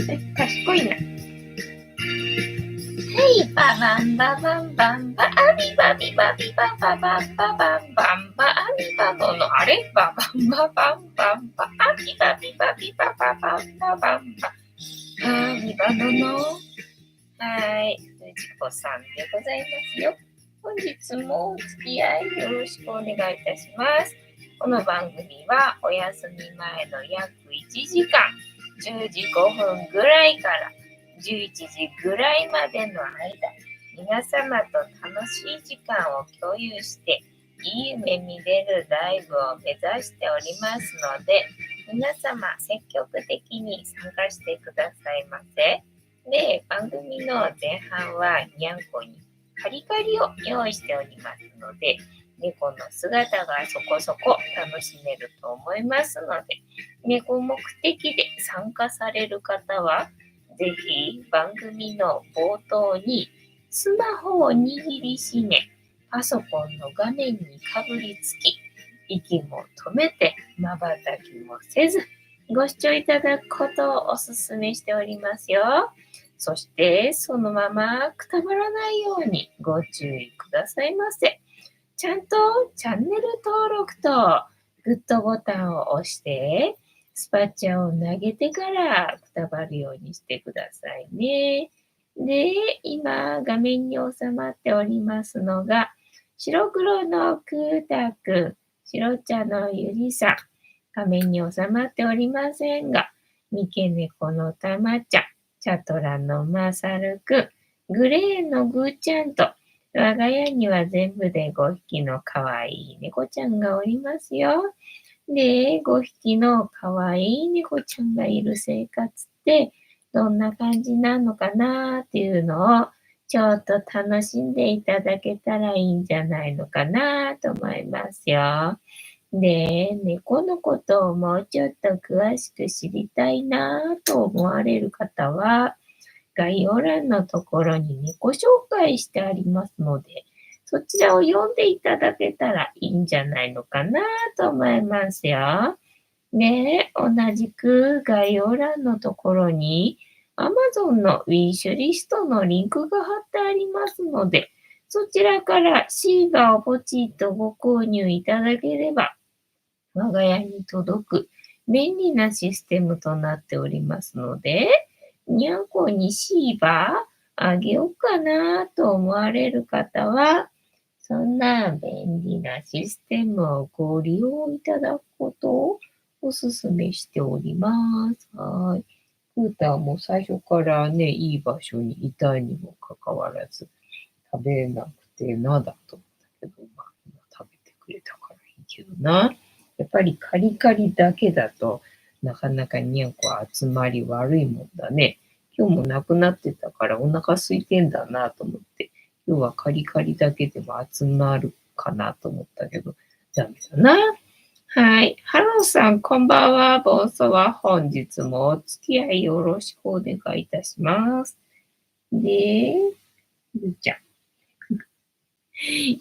賢いな。はい、ババンババンバンバ、アビバビバビバババンババンバンバ、アビバボのあれババンババンバンバ、アビバビバビバババンババンバ、アビバボの、はい、藤子さんでございますよ。本日もお付き合いよろしくお願いいたします。この番組はお休み前の約1時間、10時5分ぐらいから11時ぐらいまでの間、皆様と楽しい時間を共有して、いい夢見れるライブを目指しておりますので、皆様積極的に参加してくださいませ。で、番組の前半はにゃんこにカリカリを用意しておりますので、猫の姿がそこそこ楽しめると思いますので、猫目的で参加される方は、ぜひ番組の冒頭にスマホを握りしめ、パソコンの画面にかぶりつき、息も止めて瞬きもせず、ご視聴いただくことをお勧めしておりますよ。そしてそのままくたばらないようにご注意くださいませ。ちゃんとチャンネル登録とグッドボタンを押して、スパチャを投げてからくたばるようにしてくださいね。で、今画面に収まっておりますのが、白黒のクータくん、白茶のゆりさん、画面に収まっておりませんが、三毛猫のたまちゃん、チャトラのまさるくん、グレーのぐーちゃんと、我が家には全部で5匹のかわいい猫ちゃんがおりますよ。で、5匹のかわいい猫ちゃんがいる生活ってどんな感じなのかなっていうのをちょっと楽しんでいただけたらいいんじゃないのかなと思いますよ。で、猫のことをもうちょっと詳しく知りたいなと思われる方は、概要欄のところに猫紹介してありますので、そちらを読んでいただけたらいいんじゃないのかなと思いますよ。で、同じく概要欄のところに Amazon のウィッシュリストのリンクが貼ってありますので、そちらからシーバーをポチッとご購入いただければ、我が家に届く便利なシステムとなっておりますので、にゃんこにシーバーあげようかなと思われる方は、そんな便利なシステムをご利用いただくことをお勧めしております。はい。クーターも最初からね、いい場所にいたにもかかわらず、食べなくてなんだと思ったけど、まあ、今食べてくれたからいいけどな。やっぱりカリカリだけだとなかなかにゃんこ集まり悪いもんだね。今日もなくなってたからお腹空いてんだなと思って、今日はカリカリだけでも集まるかなと思ったけど、ダメだな。はい。ハローさん、こんばんは。ボンソは本日もお付き合いよろしくお願いいたします。で、ぐーちゃん。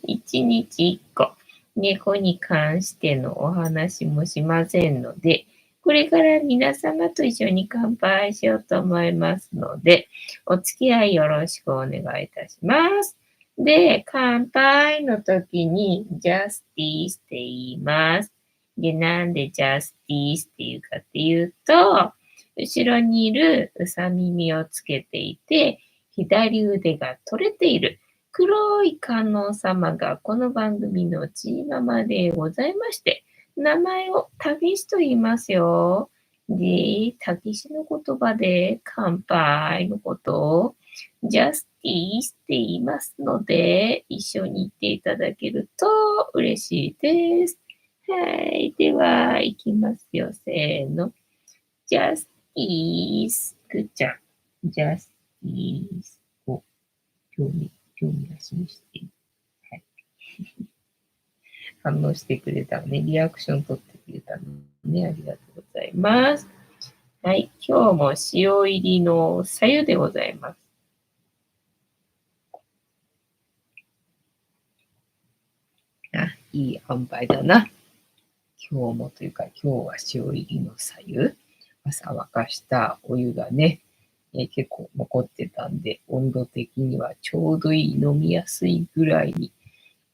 一日一個、猫に関してのお話もしませんので、これから皆様と一緒に乾杯しようと思いますので、お付き合いよろしくお願いいたします。で、乾杯の時にジャスティースって言います。で、なんでジャスティースって言うかっていうと、後ろにいるうさ耳をつけていて、左腕が取れている。黒い観音様がこの番組のチーママでございまして、名前をタギシと言いますよ。で、タギシの言葉で乾杯のことをジャスティースって言いますので、一緒に言っていただけると嬉しいです。はい。では、いきますよ。せーの。ジャスティース。くっちゃん。ジャスティース。お、興味が示している。はい。反応してくれたのね。リアクション取ってくれたのね。ありがとうございます。はい。今日も塩入りのさゆでございます。あ、いい塩梅だな。今日もというか、今日は塩入りのさゆ。朝沸かしたお湯がね、結構残ってたんで、温度的にはちょうどいい、飲みやすいぐらいに、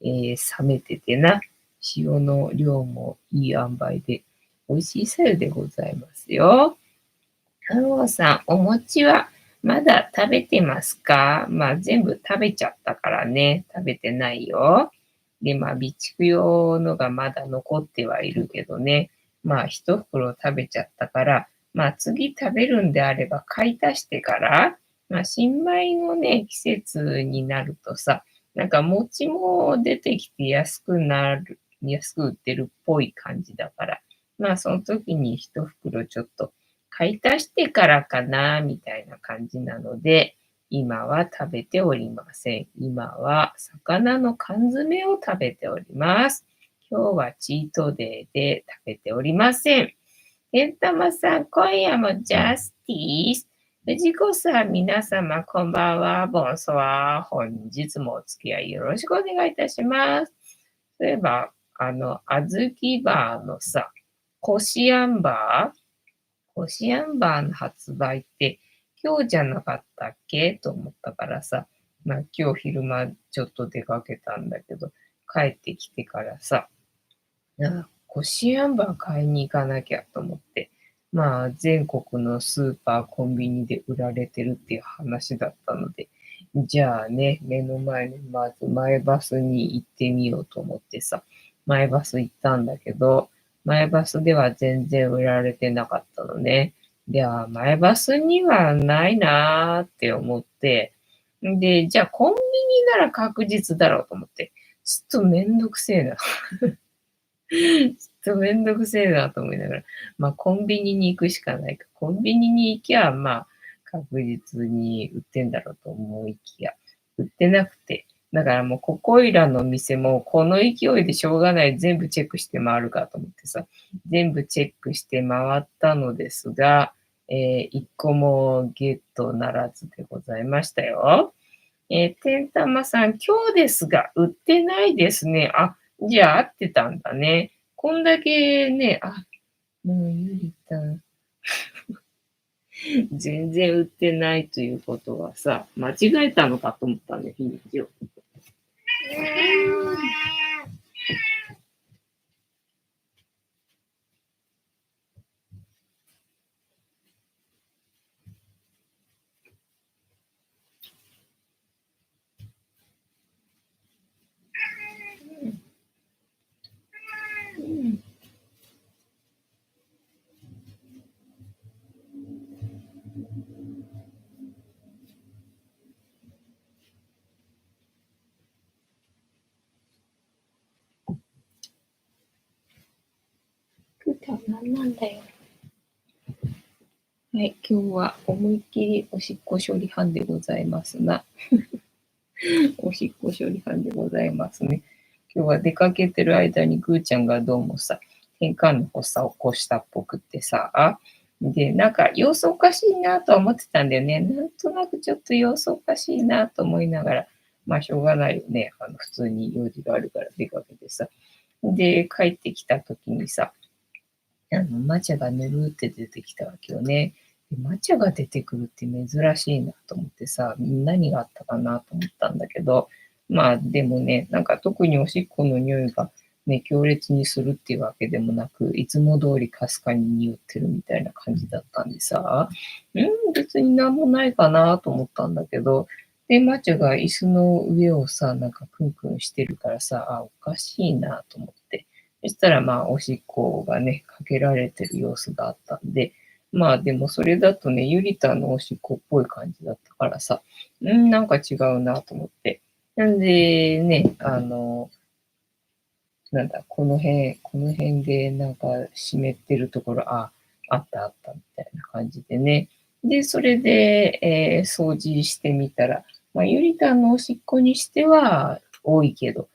冷めててな。塩の量もいい塩梅で、美味しい白湯でございますよ。太郎さん、お餅はまだ食べてますか？まあ、全部食べちゃったからね、食べてないよ。で、まあ、備蓄用のがまだ残ってはいるけどね。まあ、一袋食べちゃったから、まあ、次食べるんであれば買い足してから、まあ、新米のね、季節になるとさ、なんか餅も出てきて安く売ってるっぽい感じだから、まあ、その時に一袋ちょっと買い足してからかな、みたいな感じなので、今は食べておりません。今は魚の缶詰を食べております。今日はチートデーで食べておりません。けんたまさん、今夜もジャスティス。藤子さん、皆様、こんばんは。ボンソワ。本日もお付き合いよろしくお願いいたします。そういえば、あずきバーのさ、こしあんバーコシアンバーの発売って今日じゃなかったっけと思ったからさ、まあ今日昼間ちょっと出かけたんだけど、帰ってきてからさ、コシアンバー買いに行かなきゃと思って、まあ全国のスーパー、コンビニで売られてるっていう話だったので、じゃあね、目の前にまず前バスに行ってみようと思ってさ、前バス行ったんだけど、前バスでは全然売られてなかったのね。では、前バスにはないなーって思って、で、じゃあコンビニなら確実だろうと思って、ちょっとめんどくせえな。ちょっとめんどくせえなと思いながら、まあコンビニに行くしかないか。コンビニに行きゃ、まあ確実に売ってんだろうと思いきや、売ってなくて。だからもうここいらの店もこの勢いでしょうがない。全部チェックして回るかと思ってさ、全部チェックして回ったのですが、一個もゲットならずでございましたよ。てんたまさん、今日ですが、売ってないですね。あ、じゃあ合ってたんだね。こんだけね、もうゆりたん、全然売ってないということはさ、間違えたのかと思ったね、日にちを。くーたん何なんだよ。はい、今日は思いっきりおしっこ処理班でございますな。おしっこ処理班でございますね。今日は出かけてる間にぐーちゃんがどうもさ、変換の発作を起こしたっぽくってさ、で、なんか様子おかしいなとは思ってたんだよね。なんとなくちょっと様子おかしいなと思いながら、まあしょうがないよね。普通に用事があるから出かけてさ。で、帰ってきた時にさ、マチャがぬるって出てきたわけよね。でマチャが出てくるって珍しいなと思ってさ、何があったかなと思ったんだけど、まあでもね、なんか特におしっこの匂いがね、強烈にするっていうわけでもなく、いつも通りかすかに匂ってるみたいな感じだったんでさ、別になんもないかなと思ったんだけど、で、マチャが椅子の上をさ、なんかクンクンしてるからさ、おかしいなと思って。そしたらまあ、おしっこがね、かけられてる様子があったんで、まあでもそれだとね、ゆりたんのおしっこっぽい感じだったからさ、なんか違うなと思って。なんでね、なんだ、この辺でなんか湿ってるところ、あったあったみたいな感じでね。で、それで、掃除してみたら、まあ、ゆりたんのおしっこにしては多いけど、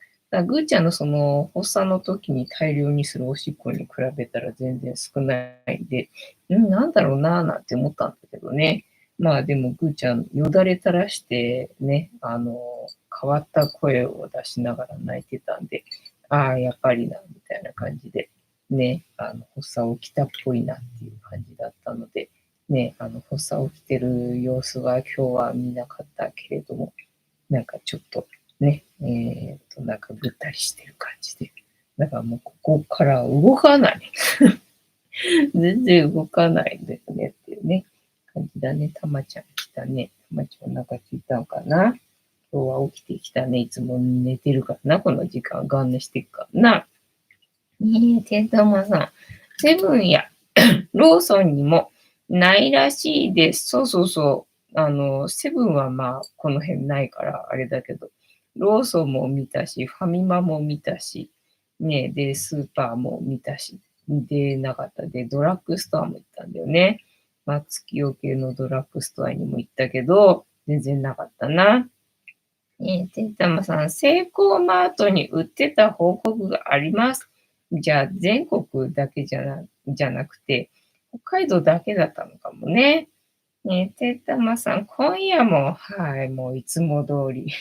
ぐーちゃんのその発作の時に大量にするおしっこに比べたら全然少ないんで、なんだろうなぁなんて思ったんだけどね。まあでもぐーちゃんよだれ垂らしてね、変わった声を出しながら泣いてたんで、やっぱりな、みたいな感じで、ね、発作起きたっぽいなっていう感じだったので、ね、発作起きてる様子は今日は見なかったけれども、なんかちょっとね、なんかぐったりしてる感じで。だからもうここから動かない。全然動かないんですねっていうね、感じだね。たまちゃん来たね。たまちゃんお腹空いたんかな。今日は起きてきたね。いつも寝てるからな。この時間、ガン寝してるからな。てんたまさん。セブンやローソンにもないらしいです。そうそうそう。セブンはまあ、この辺ないからあれだけど、ローソンも見たし、ファミマも見たし、ね、で、スーパーも見たし、で、なかった。で、ドラッグストアも行ったんだよね。まあ、月夜系のドラッグストアにも行ったけど、全然なかったな。てんたまさん、セイコーマートに売ってた報告があります。じゃあ、全国だけじゃなくて、北海道だけだったのかもね。てんたまさん、今夜も、はい、もういつも通り、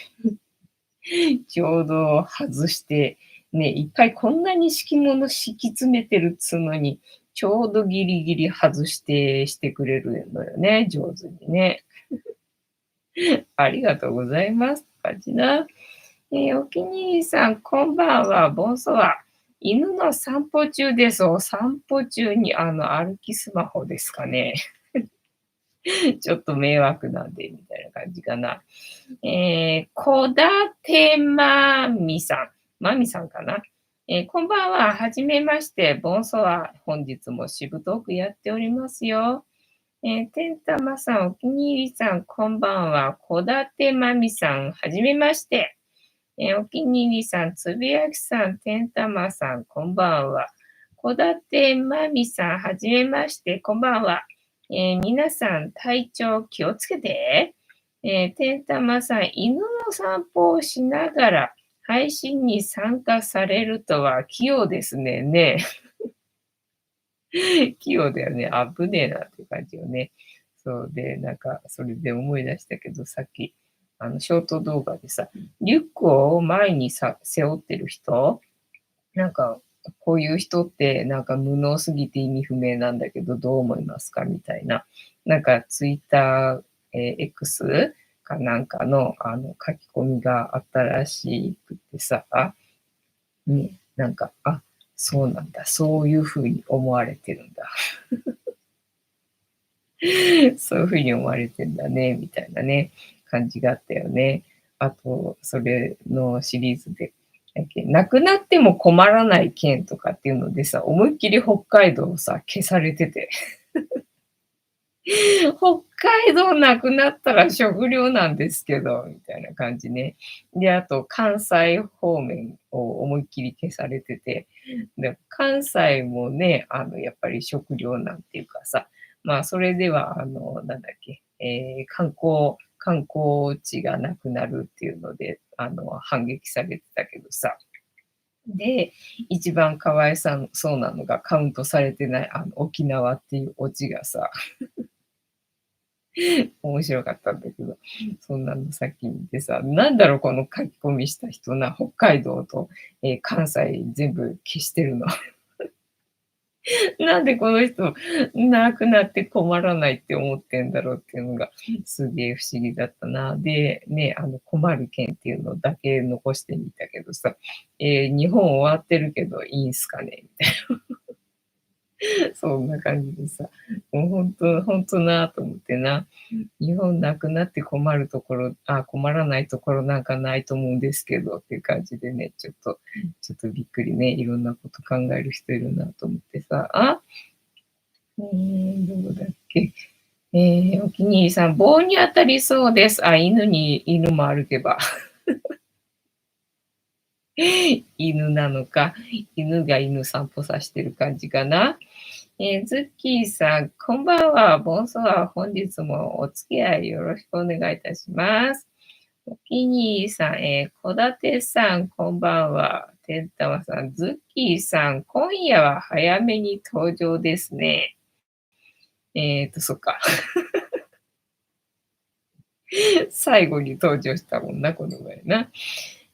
ちょうど外して、ね、いっぱいこんなに敷物敷き詰めてるっつうのに、ちょうどギリギリ外してくれるのよね、上手にね。ありがとうございます。感じな。お気に入りさん、こんばんは、ボンソワ。犬の散歩中です。お散歩中に歩きスマホですかね。ちょっと迷惑なんで、みたいな感じかな。こだてまみさん。まみさんかな。こんばんは。はじめまして。ボンソワ。本日もしぶとくやっておりますよ。てんたまさん、お気に入りさん、こんばんは。こだてまみさん、はじめまして。お気に入りさん、つぶやきさん、てんたまさん、こんばんは。こだてまみさん、はじめまして、こんばんは。皆さん、体調気をつけて。てんたまさん、犬の散歩をしながら配信に参加されるとは器用ですね。ね。器用だよね。危ねえなっていう感じよね。そうで、なんか、それで思い出したけど、さっき、ショート動画でさ、リュックを前に背負ってる人、なんか、こういう人って、なんか無能すぎて意味不明なんだけど、どう思いますかみたいな。なんか、ツイッター、X かなんかの、書き込みがあったらしくてさ、ね、なんか、あ、そうなんだ。そういうふうに思われてるんだ。そういうふうに思われてんだね、みたいなね、感じがあったよね。あと、それのシリーズで、なくなっても困らない県とかっていうのでさ、思いっきり北海道をさ、消されてて。北海道なくなったら食料なんですけど、みたいな感じね。で、あと関西方面を思いっきり消されてて、で、関西もね、やっぱり食料なんていうかさ、まあ、それでは、なんだっけ、観光地がなくなるっていうので、反撃されてたけどさ。で、一番かわいそうなのがカウントされてない、沖縄っていうオチがさ、面白かったんだけど、そんなのさっき見てさ、なんだろう、この書き込みした人な、北海道と、関西全部消してるの。なんでこの人、亡くなって困らないって思ってんだろうっていうのが、すげえ不思議だったな。で、ね、困る県っていうのだけ残してみたけどさ、日本終わってるけどいいんすかねみたいな。そんな感じでさ、もうほんとなと思ってな。日本なくなって困らないところなんかないと思うんですけどっていう感じでね、ちょっとびっくりね、いろんなこと考える人いるなと思ってさ、どこだっけ。お気に入りさん、棒に当たりそうです。犬も歩けば。犬なのか、犬が犬散歩させてる感じかな。ズッキーさん、こんばんは。ボンソワ。本日もお付き合いよろしくお願いいたします。お気に入りさん、小立さん、こんばんは。てんたまさん、ズッキーさん、今夜は早めに登場ですね。そっか。最後に登場したもんな、この前な。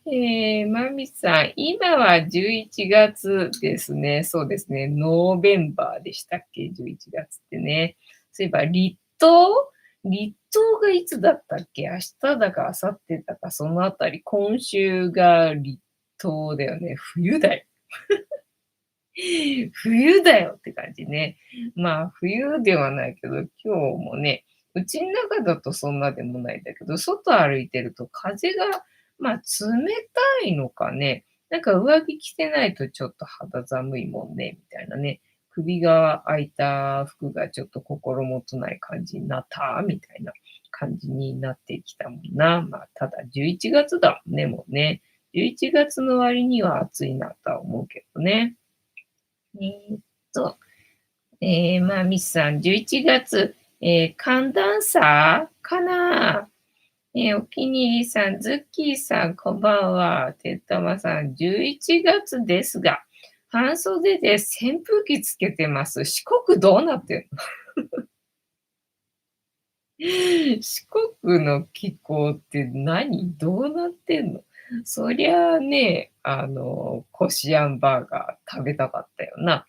マミさん、今は11月ですね。そうですね。ノーベンバーでしたっけ？ 11 月ってね。そういえば立冬がいつだったっけ？明日だか明後日だか、そのあたり、今週が立冬だよね。冬だよ。冬だよって感じね。まあ、冬ではないけど、今日もね、うちん中だとそんなでもないんだけど、外歩いてると風が、まあ、冷たいのかね。なんか上着着てないとちょっと肌寒いもんね、みたいなね。首が開いた服がちょっと心もとない感じになった、みたいな感じになってきたもんな。まあ、ただ11月だもんね、もうね。11月の割には暑いなとは思うけどね。えーっと、まあ、ミスさん、11月、寒暖差かな。お気に入りさん、ズッキーさん、こんばんは。てったまさん、11月ですが、半袖で扇風機つけてます。四国どうなってんの？四国の気候って何？どうなってんの？そりゃあね、こしあんバーガー食べたかったよな。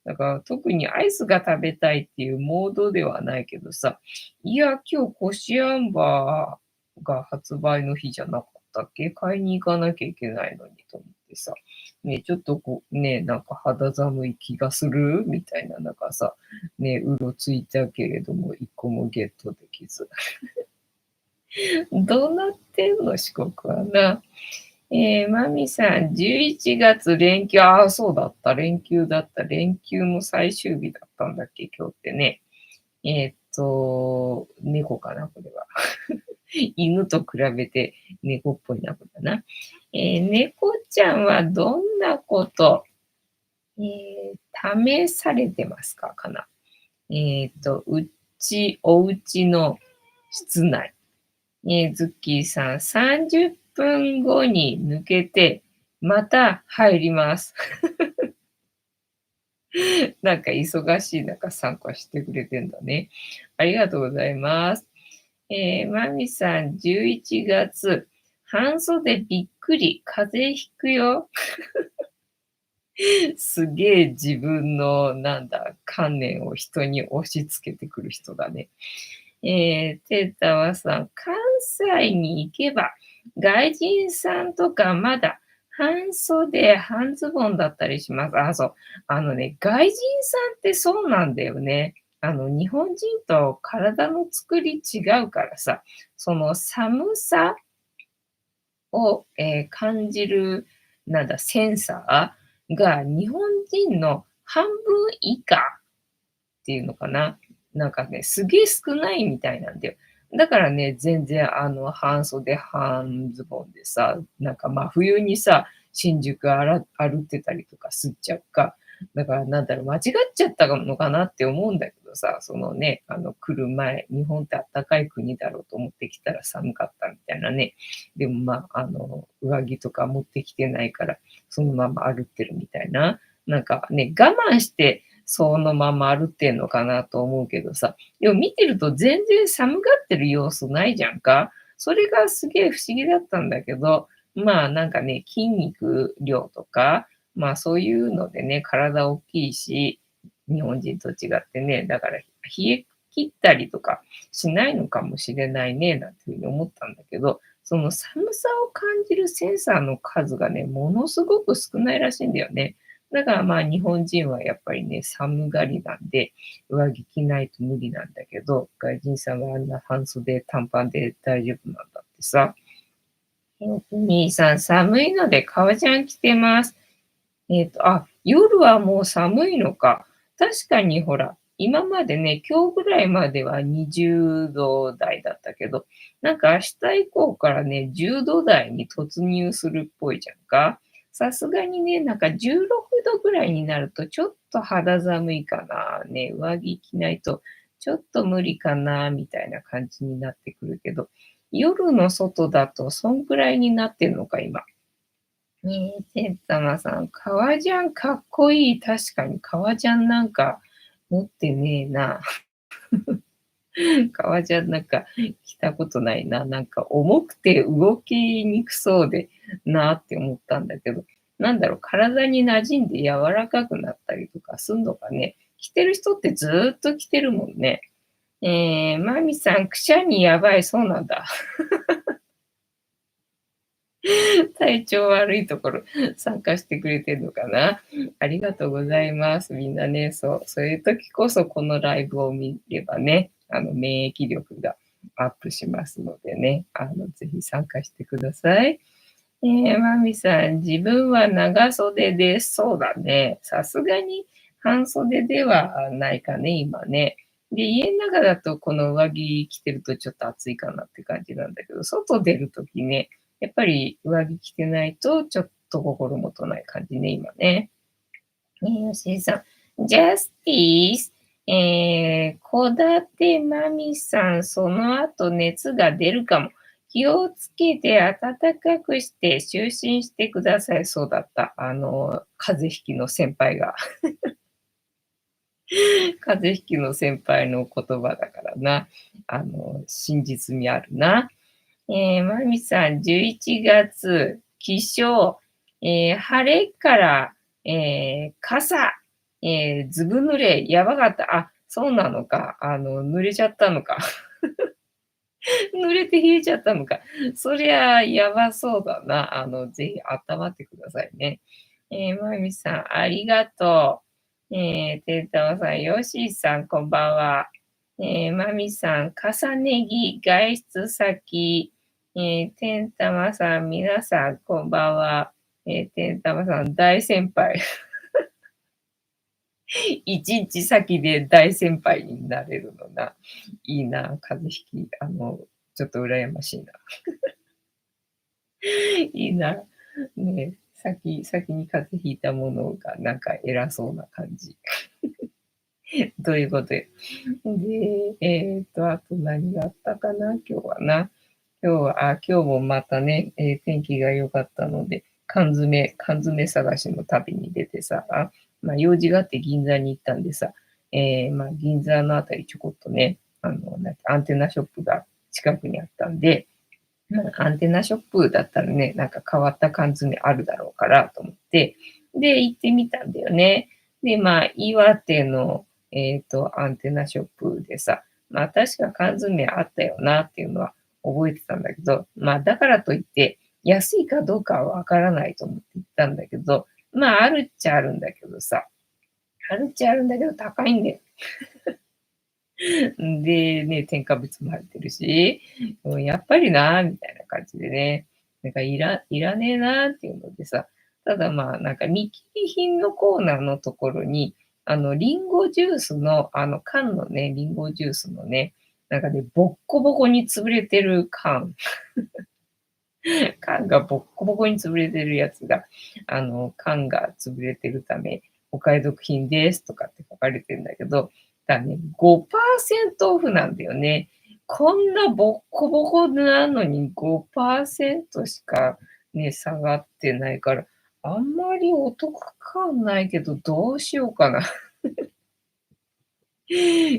だから特にアイスが食べたいっていうモードではないけどさ、いや、今日こしあんバーが発売の日じゃなかったっけ？買いに行かなきゃいけないのにと思ってさ、ね、ちょっとこう、ね、なんか肌寒い気がするみたいな中さ、ね、うろついたけれども、一個もゲットできず。どうなってんの、四国はな。マミさん、11月連休、ああ、そうだった、連休だった。連休の最終日だったんだっけ、今日ってね。猫かな、これは。犬と比べて猫っぽいな、これだな。猫ちゃんはどんなこと、試されてますかかな。お家の室内。ズッキーさん、30分後に抜けて、また入ります。なんか忙しい中参加してくれてんだね。ありがとうございます。マミさん、11月、半袖びっくり、風邪ひくよ。すげえ自分の、なんだ、観念を人に押し付けてくる人だね。テータワさん、関西に行けば、外人さんとかまだ半袖、半ズボンだったりします。あ、そう。外人さんってそうなんだよね。日本人と体の作り違うからさ、その寒さを、感じる、なんだ、センサーが日本人の半分以下っていうのかな。なんかね、すげえ少ないみたいなんだよ。だからね、全然半袖半ズボンでさ、なんか真冬にさ、新宿歩ってたりとかすっちゃうか。だからなんだろう、間違っちゃったのかなって思うんだけどさ、そのね、来る前、日本ってあったかい国だろうと思ってきたら寒かったみたいなね。でもまあ、上着とか持ってきてないから、そのまま歩ってるみたいな。なんかね、我慢してそのまま歩ってんのかなと思うけどさ、でも見てると全然寒がってる様子ないじゃんか。それがすげえ不思議だったんだけど、まあなんかね、筋肉量とか、まあそういうのでね、体大きいし、日本人と違ってね、だから冷え切ったりとかしないのかもしれないね、なんていうふうに思ったんだけど、その寒さを感じるセンサーの数がね、ものすごく少ないらしいんだよね。だからまあ日本人はやっぱりね、寒がりなんで、上着着ないと無理なんだけど、外人さんはあんな半袖短パンで大丈夫なんだってさ。兄さん、寒いので革ジャン着てます。夜はもう寒いのか。確かにほら、今までね、今日ぐらいまでは20度台だったけど、なんか明日以降からね、10度台に突入するっぽいじゃんか。さすがにね、なんか16度ぐらいになるとちょっと肌寒いかな。ね、上着着ないとちょっと無理かな、みたいな感じになってくるけど、夜の外だとそんくらいになってんのか、今。てったまさん、革ジャンかっこいい。確かに革ジャンなんか持ってねえな。革ジャンなんか着たことないな。なんか重くて動きにくそうでなって思ったんだけど、なんだろう、体に馴染んで柔らかくなったりとかすんのかね。着てる人ってずーっと着てるもんね。マミさん、くしゃみやばい、そうなんだ。体調悪いところ参加してくれてるのかな。ありがとうございます。みんなね、そういう時こそこのライブを見ればね、免疫力がアップしますのでね、ぜひ参加してください。マミさん、自分は長袖です。そうだね。さすがに半袖ではないかね、今ね。で、家の中だとこの上着着てるとちょっと暑いかなって感じなんだけど、外出るときね、やっぱり上着着てないとちょっと心もとない感じね、今ね。吉井さん、ジャスティス、戸建まみさん、その後熱が出るかも。気をつけて暖かくして就寝してください。そうだった。風邪ひきの先輩が。風邪ひきの先輩の言葉だからな。真実味あるな。まみさん、11月、起床、晴れから、傘、ずぶ濡れ、やばかった。あ、そうなのか。濡れちゃったのか。濡れて冷えちゃったのか。そりゃ、やばそうだな。ぜひ温まってくださいね。まみさん、ありがとう。てんたまさん、よしさん、こんばんは。まみさん、重ね着、外出先。てんたまさん、皆さん、こんばんは。てんたまさん、大先輩。一日先で大先輩になれるのな。いいな、風邪ひき。ちょっと羨ましいな。いいな。ね、先に風邪ひいたものがなんか偉そうな感じ。ということで。で、あと何があったかな、今日はな。今日もまたね、天気が良かったので、缶詰探しの旅に出てさ、まあ、用事があって銀座に行ったんでさ、まあ、銀座のあたりちょこっとね、なんかアンテナショップが近くにあったんで、アンテナショップだったらね、なんか変わった缶詰あるだろうからと思って、で、行ってみたんだよね。で、まあ、岩手の、アンテナショップでさ、まあ、確か缶詰あったよなっていうのは覚えてたんだけど、まあ、だからといって、安いかどうかはわからないと思って行ったんだけど、まあ、あるっちゃあるんだけどさ、あるっちゃあるんだけど高いんだよ。でね、添加物も入ってるし、やっぱりな、みたいな感じでね、なんかいらねえなっていうのでさ、ただまあ、なんか見切り品のコーナーのところに、リンゴジュースの、缶のね、リンゴジュースのね、なんかね、ボッコボコに潰れてる缶がボッコボコに潰れてるやつが、缶が潰れてるため、お買い得品ですとかって書かれてるんだけど、だね、5%オフなんだよね。こんなボッコボコなのに5%しかね、下がってないから、あんまりお得感ないけど、どうしようかな。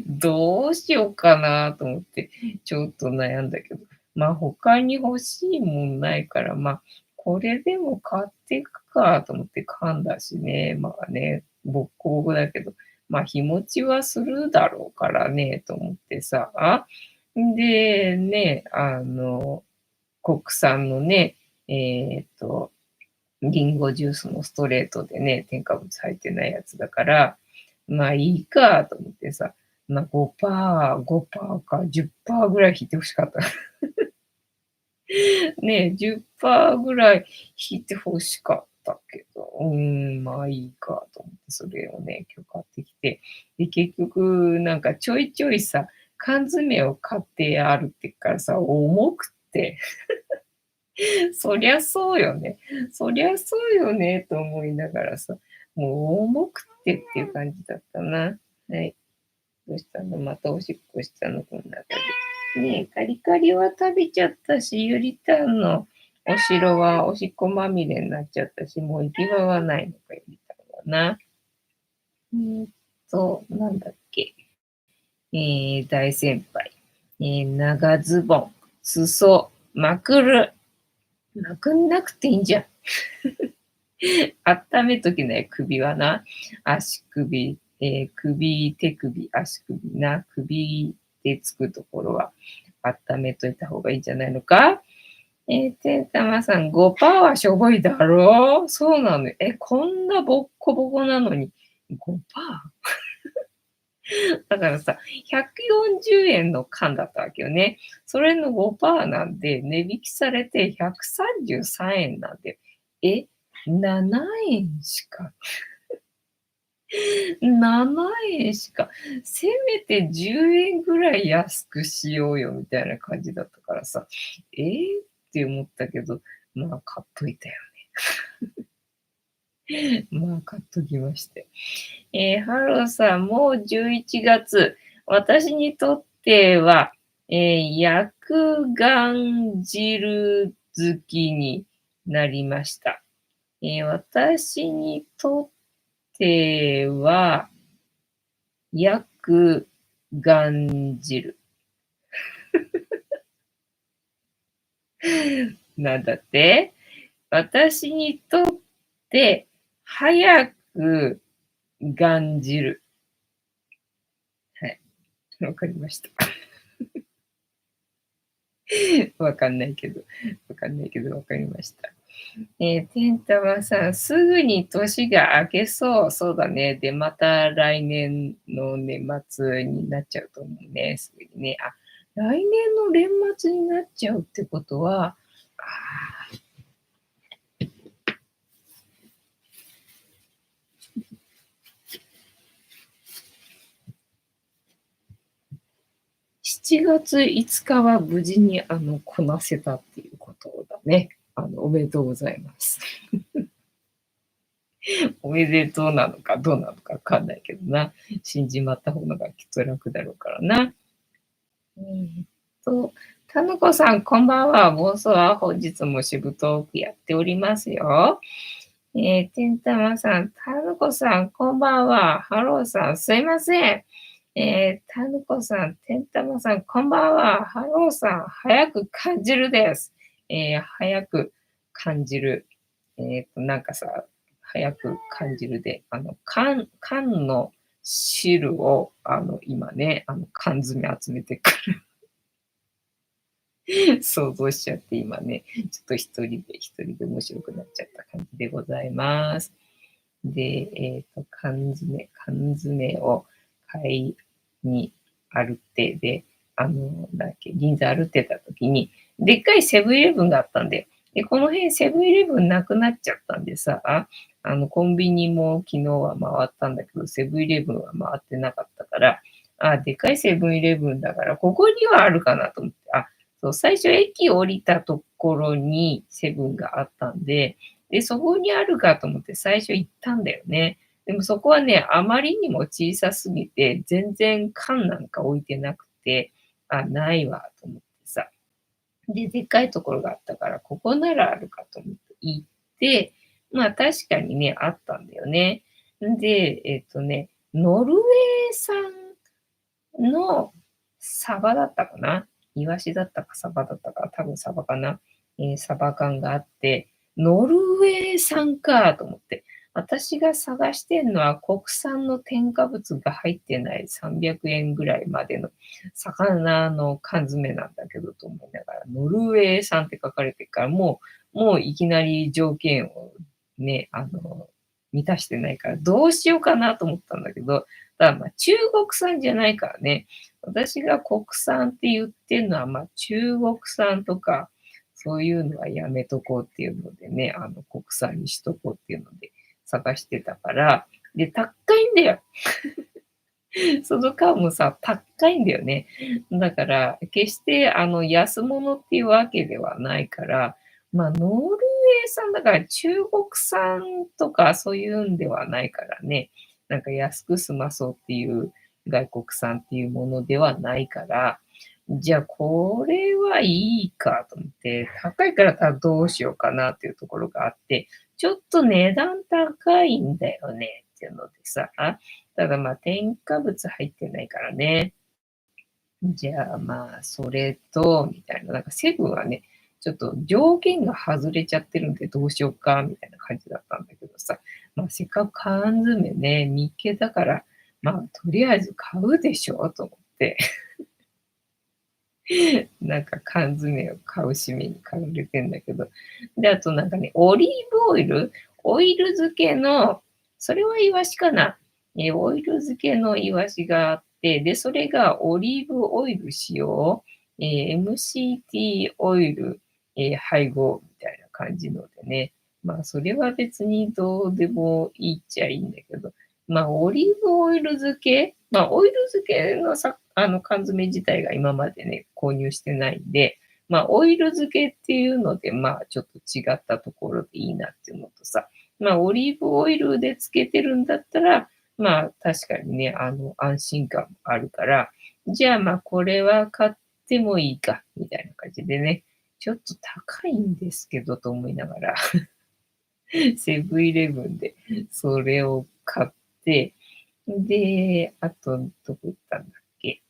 どうしようかなと思って、ちょっと悩んだけど、まあ他に欲しいもんないから、まあこれでも買っていくかと思って噛んだしね、まあね、ボッコボコだけど、まあ日持ちはするだろうからね、と思ってさ、で、ね、国産のね、リンゴジュースのストレートでね、添加物入ってないやつだから、まあいいかと思ってさ、まあ5%か10%ぐらい引いて欲しかった。ね、10%ぐらい引いて欲しかったけど、まあいいかと思って、それをね、今日買ってきて、で、結局なんかちょいちょいさ、缶詰を買ってあるってからさ、重くってそりゃそうよね。そりゃそうよねと思いながらさ、もう重くてっていう感じだったな。はい。どうしたのまたおしっこしたのこの中で。ねえ、カリカリは食べちゃったし、ゆりたんのお城はおしっこまみれになっちゃったし、もう行き場はないのか、ゆりたんはな。なんだっけ。大先輩。長ズボン、裾、まくる。まくんなくていいんじゃん。温めときね、首はな。足首、首、手首、足首な。首、手つくところは温めといた方がいいんじゃないのか。てんたまさん、5%はしょぼいだろうそうなの。こんなボッコボコなのに 5%? だからさ、140円の缶だったわけよね。それの5%なんで、値引きされて133円なんで、7円しか、7円しか、せめて10円ぐらい安くしようよみたいな感じだったからさ、って思ったけど、まあ買っといたよね。まあ買っときまして。ハローさん、もう11月。私にとっては、薬丸汁好きになりました。私にとっては、薬丸汁。なんだって私にとって、早く感じる。はい。わかりました。わかんないけど、わかんないけど、わかりました。てんたまさん、すぐに年が明けそう。そうだね。で、また来年の年末になっちゃうと思うね。すぐにね。来年の年末になっちゃうってことは、7月5日は無事にこなせたっていうことだね。おめでとうございます。おめでとうなのかどうなのかわかんないけどな。死んじまった方がきっと楽だろうからな。えーったぬこさん、こんばんは。ボスは本日もしぶとくやっておりますよ。てんたまさん、たぬこさん、こんばんは。ハローさん、すいません。たぬこさん、てんたまさん、こんばんは。ハローさん、早く感じるです。早く感じる。なんかさ、早く感じるで、缶の汁を、今ね、缶詰集めてくる。想像しちゃって今ね、ちょっと一人で面白くなっちゃった感じでございます。で、缶詰を買いに歩って、で、銀座歩ってた時に、でっかいセブンイレブンがあったんだよ。で、この辺セブンイレブンなくなっちゃったんでさ、コンビニも昨日は回ったんだけど、セブンイレブンは回ってなかったから、でかいセブンイレブンだから、ここにはあるかなと思って、そう、最初駅降りたところにセブンがあったんで、そこにあるかと思って最初行ったんだよね。でもそこはね、あまりにも小さすぎて、全然缶なんか置いてなくて、ないわと思ってさ。で、でっかいところがあったから、ここならあるかと思って行って、まあ確かにね、あったんだよね。で、ノルウェー産のサバだったかな。イワシだったかサバだったか、多分サバかな。サバ缶があって、ノルウェー産かと思って。私が探してんのは国産の添加物が入ってない300円ぐらいまでの魚の缶詰なんだけどと思いながら、ノルウェー産って書かれてるから、もういきなり条件をね、満たしてないから、どうしようかなと思ったんだけど、中国産じゃないからね。私が国産って言ってるのは、中国産とか、そういうのはやめとこうっていうのでね、国産にしとこうっていうので探してたから、で、高いんだよ。その缶もさ、高いんだよね。だから、決して安物っていうわけではないから、ノルウェー産だから中国産とかそういうんではないからね、なんか安く済まそうっていう外国産っていうものではないから、じゃあこれはいいかと思って、高いからどうしようかなっていうところがあって、ちょっと値段高いんだよねっていうのでさ、ただ添加物入ってないからね。じゃあそれと、みたいな、なんかセブンはね、ちょっと条件が外れちゃってるんでどうしようか、みたいな感じだったんだけどさ、せっかく缶詰ね、見っけたから、とりあえず買うでしょと思って。なんか缶詰を買う締めに買われてんだけど。で、あとなんかね、オリーブオイル漬けの、それはイワシかな。オイル漬けのイワシがあって、で、それがオリーブオイル使用、MCT オイル、配合みたいな感じのでね。まあ、それは別にどうでもいいっちゃいいんだけど、まあ、オリーブオイル漬け、まあ、オイル漬けの缶詰自体が今までね、購入してないんで、まあ、オイル漬けっていうので、まあ、ちょっと違ったところでいいなっていうのとさ、まあ、オリーブオイルで漬けてるんだったら、まあ、確かにね、安心感もあるから、じゃあ、まあ、これは買ってもいいか、みたいな感じでね、ちょっと高いんですけどと思いながら、セブンイレブンでそれを買って、で、あと、どこ行ったんだっけ。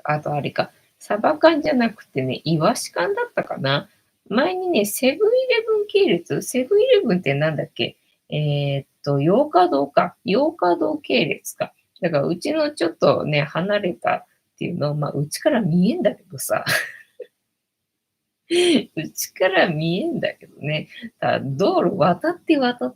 あとあれか、サバ缶じゃなくてね、イワシ缶だったかな。前にね、セブンイレブン系列セブンイレブンってなんだっけ。ヨーカドーか。ヨーカドー系列か。だからうちのちょっとね、離れたっていうの、まあ、うちから見えんだけどさ、うちから見えんだけどね。道路渡って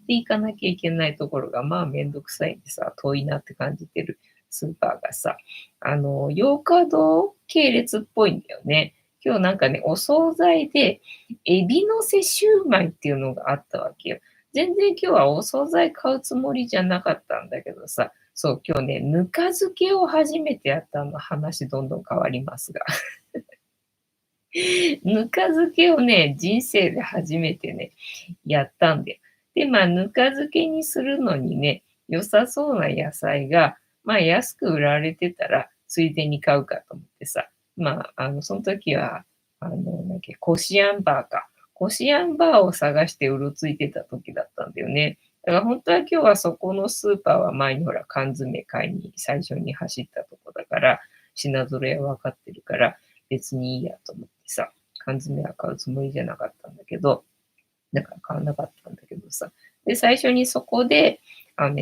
いかなきゃいけないところが、まあめんどくさいんでさ、遠いなって感じてるスーパーがさ、ヨーカドー系列っぽいんだよね。今日なんかね、お惣菜で、エビのせシューマイっていうのがあったわけよ。全然今日はお惣菜買うつもりじゃなかったんだけどさ、そう、今日ね、ぬか漬けを初めてやったの、話どんどん変わりますが。ぬか漬けをね、人生で初めてね、やったんだよ。で、まあ、ぬか漬けにするのにね、良さそうな野菜が、まあ、安く売られてたら、ついでに買うかと思ってさ、まあ、その時は、なんだっけ、こしあんバーか。こしあんバーを探してうろついてた時だったんだよね。だから本当は今日はそこのスーパーは前にほら缶詰買いに最初に走ったとこだから、品揃えは分かってるから、別にいいやと思ってさ、缶詰は買うつもりじゃなかったんだけど、だから買わなかったんだけどさ。で、最初にそこで、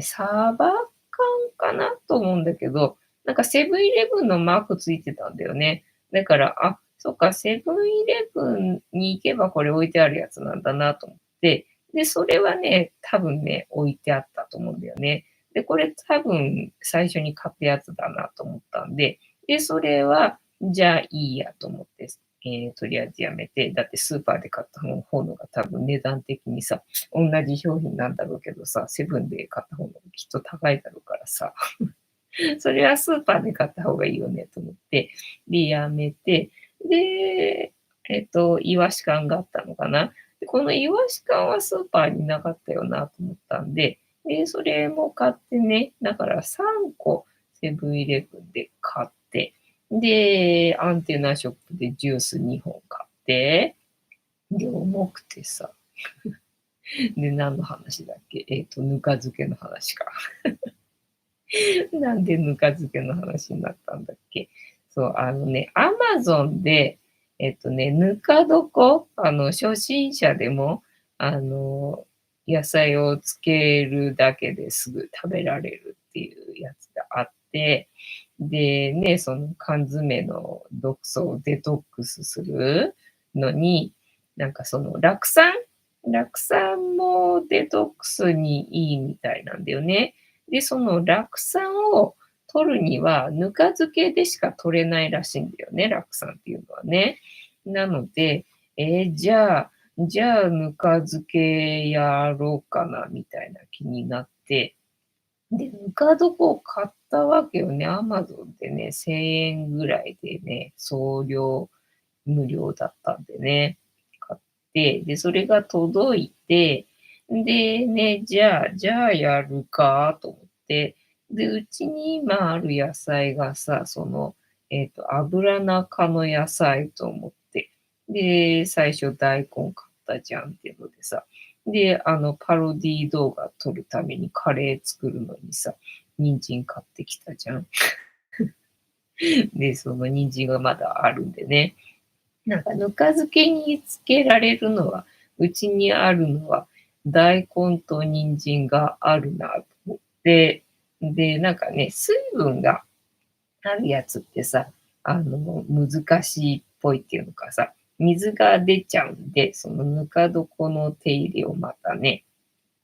サバ缶かなと思うんだけど、なんかセブンイレブンのマークついてたんだよね。だから、あ、そっか、セブンイレブンに行けばこれ置いてあるやつなんだなと思って、で、それはね、多分ね、置いてあったと思うんだよね。で、これ多分最初に買ったやつだなと思ったんで、で、それは、じゃあいいやと思って、とりあえずやめて、だってスーパーで買った方のが多分値段的にさ、同じ商品なんだろうけどさ、セブンで買った方がきっと高いだろうからさ、それはスーパーで買った方がいいよねと思って、で、やめて、で、イワシ缶があったのかな。で、このイワシ缶はスーパーになかったよなと思ったんで、で、それも買ってね、だから3個セブンイレブンで買って、で、アンテナショップでジュース2本買って、で、重くてさ、で、何の話だっけぬか漬けの話か。なんでぬか漬けの話になったんだっけ。そう、アマゾンで、ぬか床、初心者でも、あの、野菜を漬けるだけですぐ食べられるっていうやつがあって、で、ね、その缶詰の毒素をデトックスするのに、なんかその酪酸もデトックスにいいみたいなんだよね。で、その酪酸を取るには、ぬか漬けでしか取れないらしいんだよね、酪酸っていうのはね。なので、じゃあぬか漬けやろうかなみたいな気になって、で、ぬか床を買ったわけよね。アマゾンでね、1000円ぐらいでね、送料無料だったんでね、買って、で、それが届いて、でね、じゃあやるかと思って、で、うちに今ある野菜がさ、油中の野菜と思って、で、最初大根買ったじゃんっていうのでさ、で、パロディ動画撮るためにカレー作るのにさ、人参買ってきたじゃん。で、その人参がまだあるんでね、なんかぬか漬けにつけられるのは、うちにあるのは、大根と人参があるなと思って、で、なんかね、水分があるやつってさ、難しいっぽいっていうのかさ、水が出ちゃうんで、そのぬか床の手入れをまたね、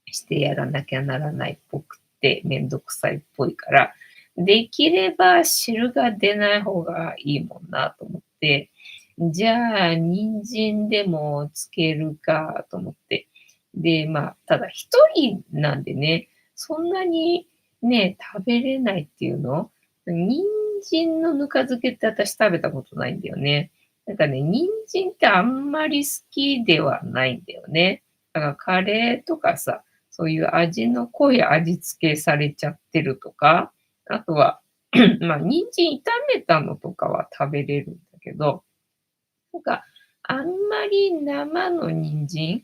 してやらなきゃならないっぽくってめんどくさいっぽいから、できれば汁が出ない方がいいもんなと思って、じゃあ、人参でもつけるかと思って。で、ただ一人なんでね、そんなにね、食べれないっていうの？人参のぬか漬けって私食べたことないんだよね。なんかね、人参ってあんまり好きではないんだよね。だからカレーとかさ、そういう味の濃い味付けされちゃってるとか、あとは人参炒めたのとかは食べれるんだけど、なんか、あんまり生の人参、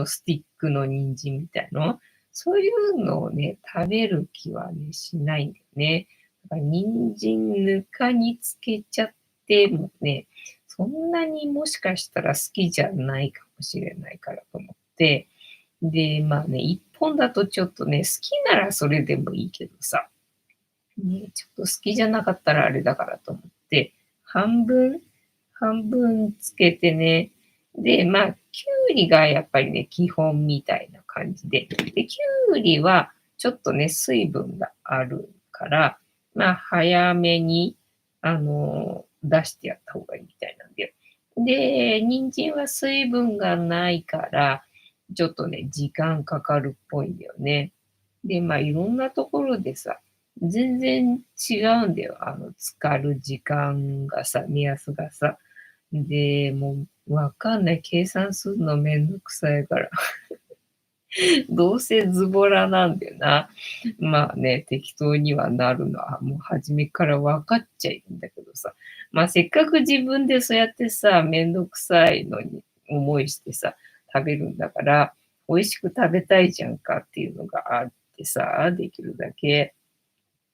スティックの人参みたいの、そういうのをね、食べる気はね、しないんだよね。だから人参ぬかにつけちゃってもね、そんなにもしかしたら好きじゃないかもしれないからと思って、で、1本だとちょっとね、好きならそれでもいいけどさ、ね、ちょっと好きじゃなかったらあれだからと思って、半分半分つけてね、で、きゅうりがやっぱりね、基本みたいな感じで、で、きゅうりはちょっとね、水分があるから、早めに、出してやった方がいいみたいなんだよ。で、人参は水分がないから、ちょっとね、時間かかるっぽいんだよね。で、いろんなところでさ、全然違うんだよ。浸かる時間がさ、目安がさ。で、もうわかんない。計算するのめんどくさいから。どうせズボラなんだよな。適当にはなるのはもう初めから分かっちゃいるんだけどさ。せっかく自分でそうやってさ、めんどくさいのに思いしてさ、食べるんだから、美味しく食べたいじゃんかっていうのがあってさ、できるだけ。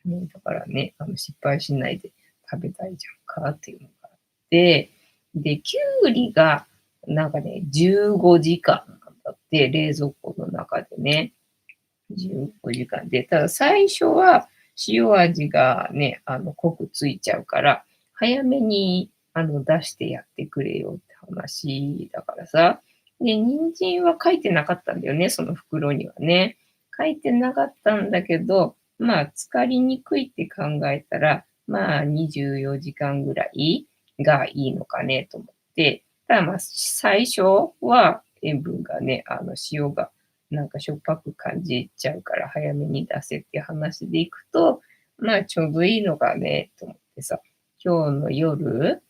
ね、だからね、失敗しないで食べたいじゃんかっていうのがあって、で、きゅうりがなんかね、15時間なんだって、冷蔵庫の中でね。15時間で、ただ最初は塩味がね、濃くついちゃうから、早めに出してやってくれよって話だからさ。で、人参は書いてなかったんだよね、その袋にはね。書いてなかったんだけど、浸かりにくいって考えたら、24時間ぐらいがいいのかねと思って、ただ最初は塩分がね、塩がなんかしょっぱく感じちゃうから早めに出せっていう話でいくと、ちょうどいいのかねと思ってさ、今日の夜、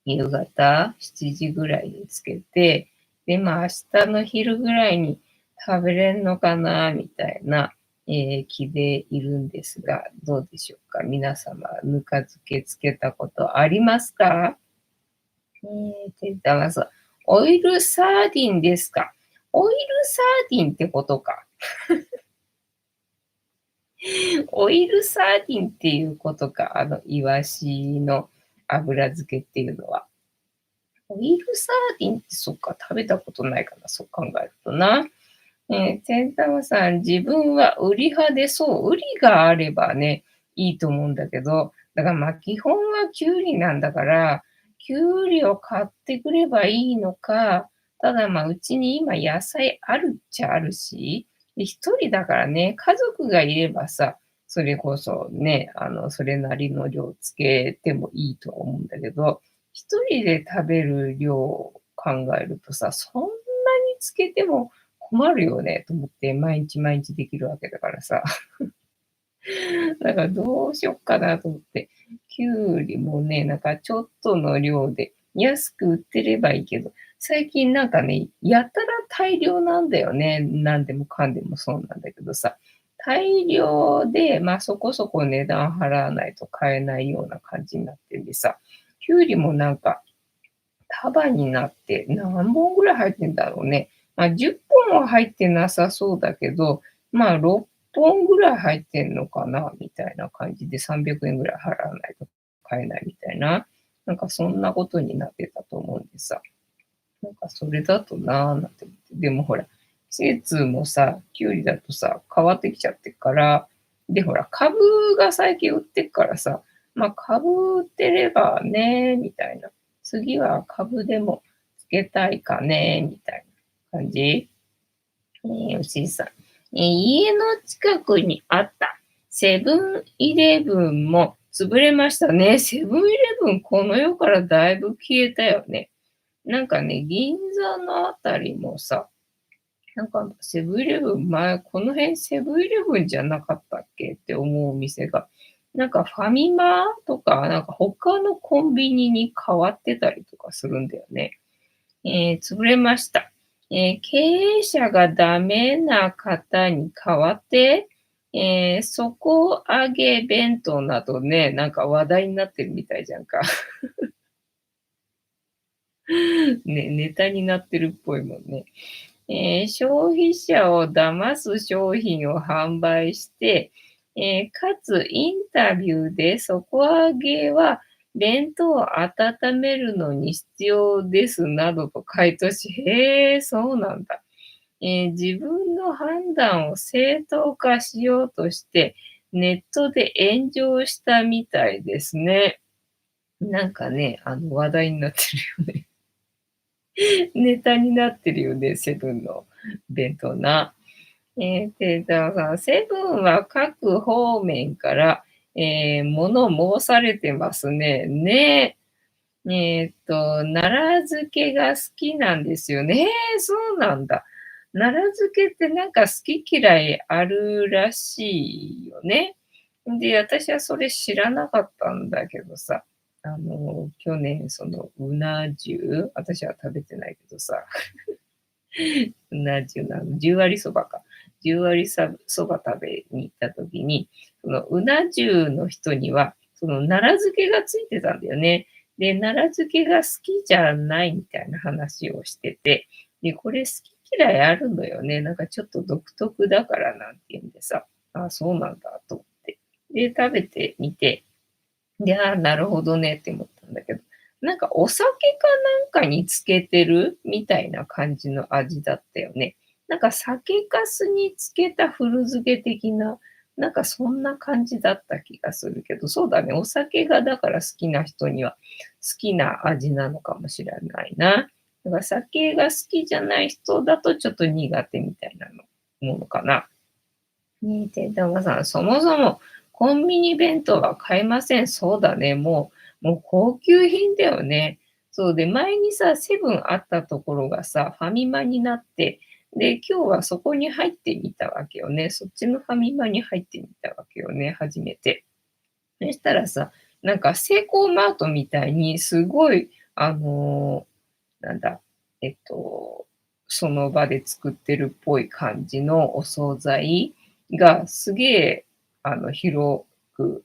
夕方7時ぐらいにつけて、で、明日の昼ぐらいに食べれんのかなみたいな、気でいるんですが、どうでしょうか？皆様、ぬか漬けつけたことありますか？てんたまさん、オイルサーディンですか？オイルサーディンってことか。オイルサーディンっていうことか、イワシの油漬けっていうのは。オイルサーディンってそっか、食べたことないかな、そう考えるとな。てんたまさん、自分はウリ派で、そう、ウリがあればね、いいと思うんだけど、だから基本はキュウリなんだから、キュウリを買ってくればいいのか、ただうちに今野菜あるっちゃあるし、で、一人だからね、家族がいればさ、それこそね、それなりの量つけてもいいとは思うんだけど、一人で食べる量を考えるとさ、そんなにつけても困るよねと思って、毎日毎日できるわけだからさ。だからどうしよっかなと思って。きゅうりもね、なんかちょっとの量で安く売ってればいいけど、最近なんかね、やたら大量なんだよね。なんでもかんでもそうなんだけどさ。大量で、そこそこ値段払わないと買えないような感じになってんでさ、きゅうりもなんか束になって何本ぐらい入ってんだろうね。10本は入ってなさそうだけど、6本ぐらい入ってんのかなみたいな感じで300円ぐらい払わないと買えないみたいな、なんかそんなことになってたと思うんでさ。なんかそれだとなぁなんて思って。でもほら、季節もさ、きゅうりだとさ、変わってきちゃってっから、でほら、株が最近売ってっからさ、株売ってればね、みたいな。次は株でもつけたいかね、みたいな感じ。吉井さん。家の近くにあったセブンイレブンも潰れましたね。セブンイレブンこの世からだいぶ消えたよね。なんかね、銀座のあたりもさ、なんかセブンイレブン前、この辺セブンイレブンじゃなかったっけって思うお店が、なんかファミマとか、なんか他のコンビニに変わってたりとかするんだよね。潰れました。経営者がダメな方に代わって、底上げ弁当などね、なんか話題になってるみたいじゃんか。ね、ネタになってるっぽいもんね。消費者を騙す商品を販売して、かつインタビューで底上げは弁当を温めるのに必要ですなどと回答し、へえ、そうなんだ。自分の判断を正当化しようとして、ネットで炎上したみたいですね。なんかね、話題になってるよね。ネタになってるよね、セブンの弁当な。だからセブンは各方面から、物申されてますね。ね。奈良漬けが好きなんですよね。そうなんだ。奈良漬けってなんか好き嫌いあるらしいよね。で、私はそれ知らなかったんだけどさ、去年そのうな重、私は食べてないけどさ、うな重の十割そばか。十割そば食べに行った時に、そのうな重の人には、その奈良漬けがついてたんだよね。で、奈良漬けが好きじゃないみたいな話をしてて、で、これ好き嫌いあるのよね。なんかちょっと独特だからなんて言うんでさ、あ、そうなんだと思って。で、食べてみて、で、ああ、なるほどねって思ったんだけど、なんかお酒かなんかにつけてるみたいな感じの味だったよね。なんか酒粕につけた古漬け的な、なんかそんな感じだった気がするけど、そうだね、お酒がだから好きな人には好きな味なのかもしれないな。だから酒が好きじゃない人だとちょっと苦手みたいなものかな。てだまさん、そもそもコンビニ弁当は買えません。そうだね、もう高級品だよね。そうで、前にさ、セブンあったところがさ、ファミマになって、で、今日はそこに入ってみたわけよね。そっちのファミマに入ってみたわけよね、初めて。そしたらさ、なんかセイコーマートみたいにすごい、なんだ、えっと、その場で作ってるっぽい感じのお惣菜がすげえ、広く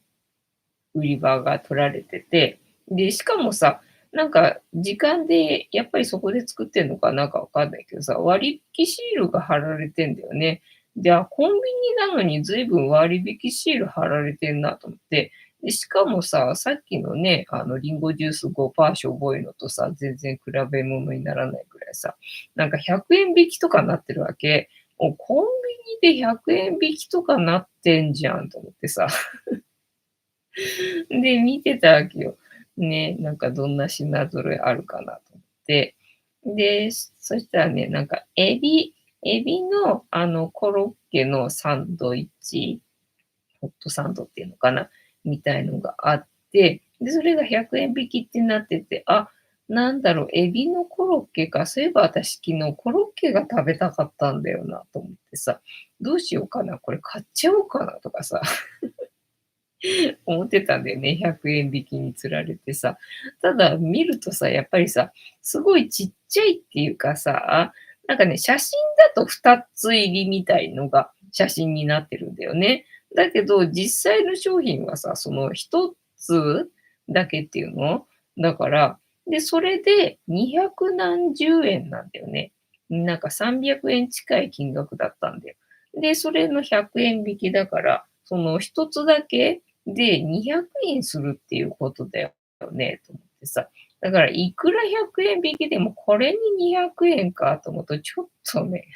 売り場が取られてて、で、しかもさ、なんか時間でやっぱりそこで作ってんのかなんかわかんないけどさ、割引シールが貼られてんだよね。で、あ、コンビニなのに随分割引シール貼られてんなと思って、で、しかもさ、さっきのね、リンゴジュース5%しょぼいのとさ、全然比べ物にならないぐらいさ、なんか100円引きとかなってるわけ。もうコンビニで100円引きとかなってんじゃんと思ってさ。で、見てたわけよ。ね、なんかどんな品揃えあるかなと思って。で、そしたらね、なんかエビのコロッケのサンドイッチ、ホットサンドっていうのかな、みたいのがあって、で、それが100円引きってなってて、あ、なんだろう、エビのコロッケか、そういえば私昨日コロッケが食べたかったんだよなと思ってさ、どうしようかな、これ買っちゃおうかなとかさ、思ってたんだよね、100円引きに釣られてさ。ただ見るとさ、やっぱりさ、すごいちっちゃいっていうかさ、なんかね、写真だと2つ入りみたいのが写真になってるんだよね。だけど、実際の商品はさ、その1つだけっていうのだから、で、それで200何十円なんだよね。なんか300円近い金額だったんだよ。で、それの100円引きだから、その1つだけで、200円するっていうことだよねと思ってさ。だからいくら100円引きでもこれに200円かと思うと、ちょっとね、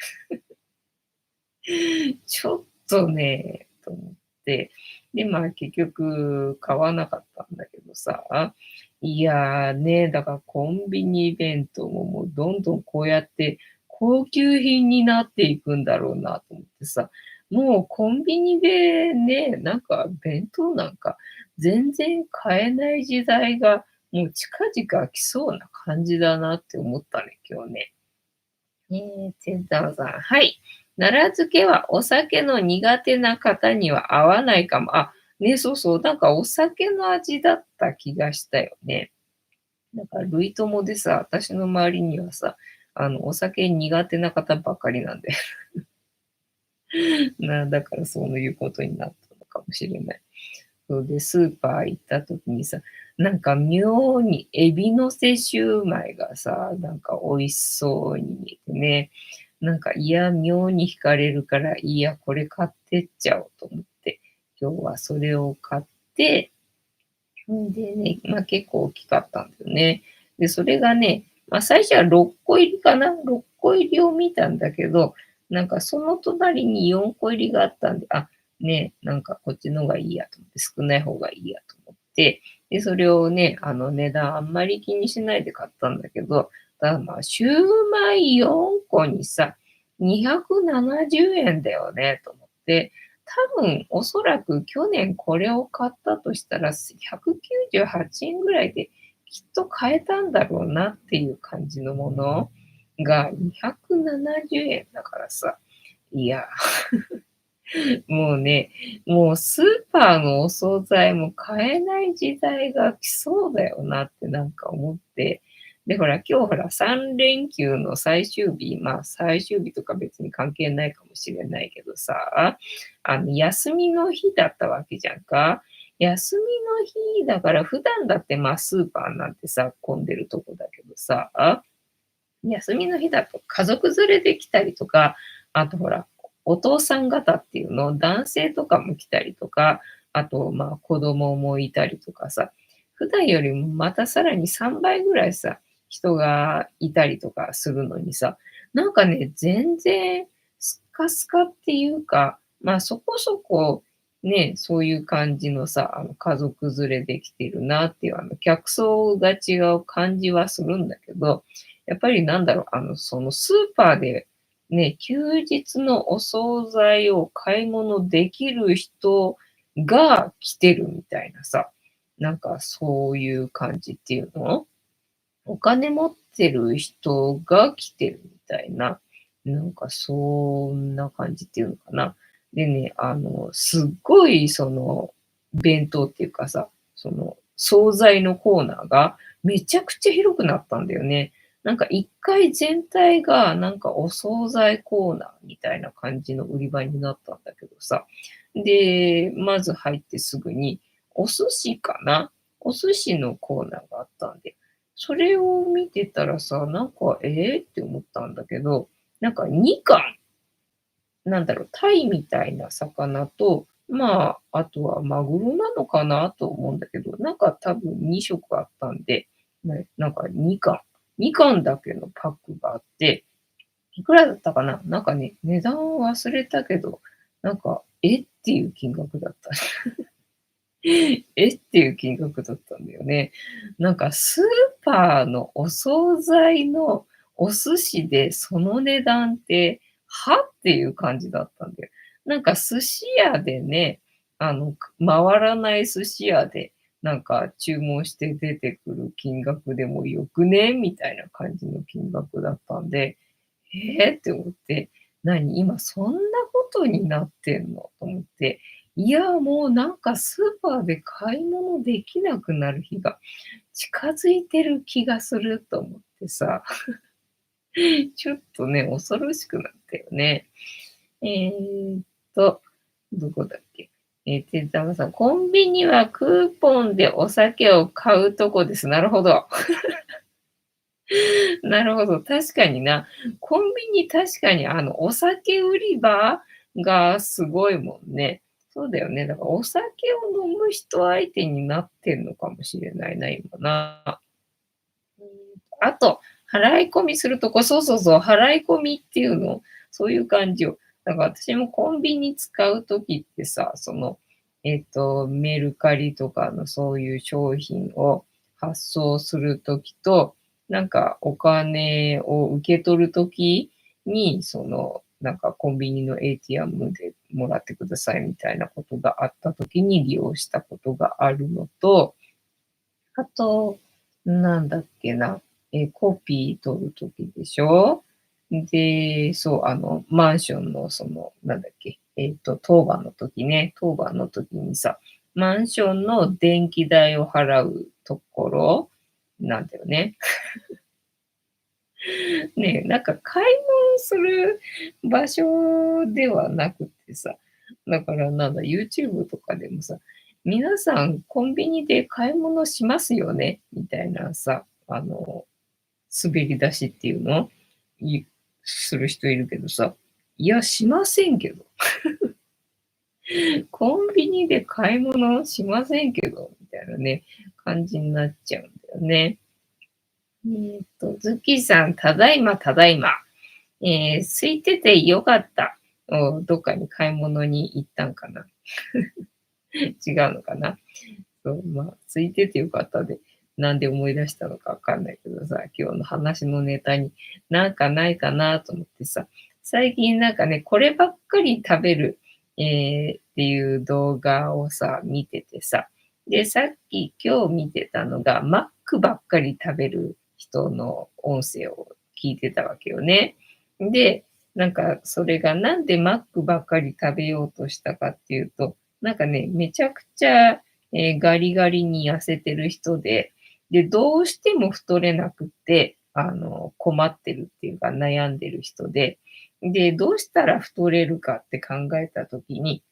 ちょっとね、と思って、で、結局買わなかったんさ、いやーね、だからコンビニ弁当ももうどんどんこうやって高級品になっていくんだろうなと思ってさ、もうコンビニでね、なんか弁当なんか全然買えない時代がもう近々来そうな感じだなって思ったね、今日ね。チェンタマさん、はい。奈良漬けはお酒の苦手な方には合わないかも。あ、ね、そうそう、なんかお酒の味だった気がしたよね。だから類友でさ、私の周りにはさ、お酒苦手な方ばかりなんで、だからそういうことになったのかもしれない。そうで、スーパー行った時にさ、なんか妙にエビのせシューマイがさ、なんか美味しそうに見えてね、なんか、いや、妙に惹かれるから、いや、これ買ってっちゃおうと思って、今日はそれを買って、んでね、まあ結構大きかったんだよね。で、それがね、まあ最初は6個入りかな？ 6 個入りを見たんだけど、なんかその隣に4個入りがあったんで、あ、ね、なんかこっちの方がいいやと思って、少ない方がいいやと思って、で、それをね、値段あんまり気にしないで買ったんだけど、ただまあ、シューマイ4個にさ、270円だよね、と思って、多分おそらく去年これを買ったとしたら、198円ぐらいできっと買えたんだろうなっていう感じのものが270円だからさ、いや、もうね、もうスーパーのお惣菜も買えない時代が来そうだよなってなんか思って、で、ほら、今日ほら3連休の最終日、まあ最終日とか別に関係ないかもしれないけどさ、休みの日だったわけじゃんか。休みの日だから普段だってまあスーパーなんてさ、混んでるとこだけどさ、休みの日だと家族連れで来たりとか、あとほら、お父さん方っていうの、男性とかも来たりとか、あと、まあ、子供もいたりとかさ、普段よりもまたさらに3倍ぐらいさ、人がいたりとかするのにさ、なんかね、全然スカスカっていうか、まあ、そこそこね、そういう感じのさ、家族連れで来てるなっていう、客層が違う感じはするんだけど、やっぱりなんだろう、そのスーパーでね、休日のお惣菜を買い物できる人が来てるみたいなさ、なんかそういう感じっていうの？お金持ってる人が来てるみたいな、なんかそんな感じっていうのかな。でね、すっごいその弁当っていうかさ、その惣菜のコーナーがめちゃくちゃ広くなったんだよね。なんか1階全体がなんかお惣菜コーナーみたいな感じの売り場になったんだけどさ。で、まず入ってすぐにお寿司かな？お寿司のコーナーがあったんで、それを見てたらさ、なんか、って思ったんだけど、なんか2貫、なんだろう、タイみたいな魚と、まあ、あとはマグロなのかなと思うんだけど、なんか多分2食あったんで、ね、なんか2貫だけのパックがあって、いくらだったかな？なんかね、値段忘れたけど、なんか、っていう金額だった。っていう金額だったんだよね。なんかスーパーのお惣菜のお寿司でその値段って、は？っていう感じだったんだよ。なんか寿司屋でね、回らない寿司屋で、なんか注文して出てくる金額でもよくね？みたいな感じの金額だったんで、って思って、今そんなことになってんの？と思って。いや、もうなんかスーパーで買い物できなくなる日が近づいてる気がすると思ってさ、ちょっとね、恐ろしくなったよね。えーっと、どこだっけ。てんたまさん、コンビニはクーポンでお酒を買うとこです。なるほど。なるほど、確かにな。コンビニ確かにお酒売り場がすごいもんね。そうだよね。だからお酒を飲む人相手になってんのかもしれないな、今な。あと、払い込みするとこ、そうそうそう、払い込みっていうの、そういう感じよ。だから私もコンビニ使う時ってさ、メルカリとかのそういう商品を発送するときと、なんかお金を受け取るときに、なんかコンビニの ATM でもらってくださいみたいなことがあったときに利用したことがあるのと、あと、なんだっけな、コピー取るときでしょ。で、そう、マンションのなんだっけ、当番の時ね、当番の時にさ、マンションの電気代を払うところなんだよね。ね、なんか買い物する場所ではなくってさ、だからなんだ、YouTube とかでもさ、皆さんコンビニで買い物しますよねみたいなさ、滑り出しっていうのいする人いるけどさ、いや、しませんけど。コンビニで買い物しませんけど、みたいなね、感じになっちゃうんだよね。ズッキーさん、ただいまただいま。空いててよかった。どっかに買い物に行ったんかな。違うのかな。そう、まあ、空いててよかったで、なんで思い出したのかわかんないけどさ、今日の話のネタになんかないかなと思ってさ、最近なんかね、こればっかり食べる、っていう動画をさ、見ててさ、で、今日見てたのが、マックばっかり食べる人の音声を聞いてたわけよね。で、なんかそれがなんでマックばっかり食べようとしたかっていうと、なんかね、めちゃくちゃガリガリに痩せてる人で、で、どうしても太れなくって、困ってるっていうか悩んでる人で、で、どうしたら太れるかって考えたときに、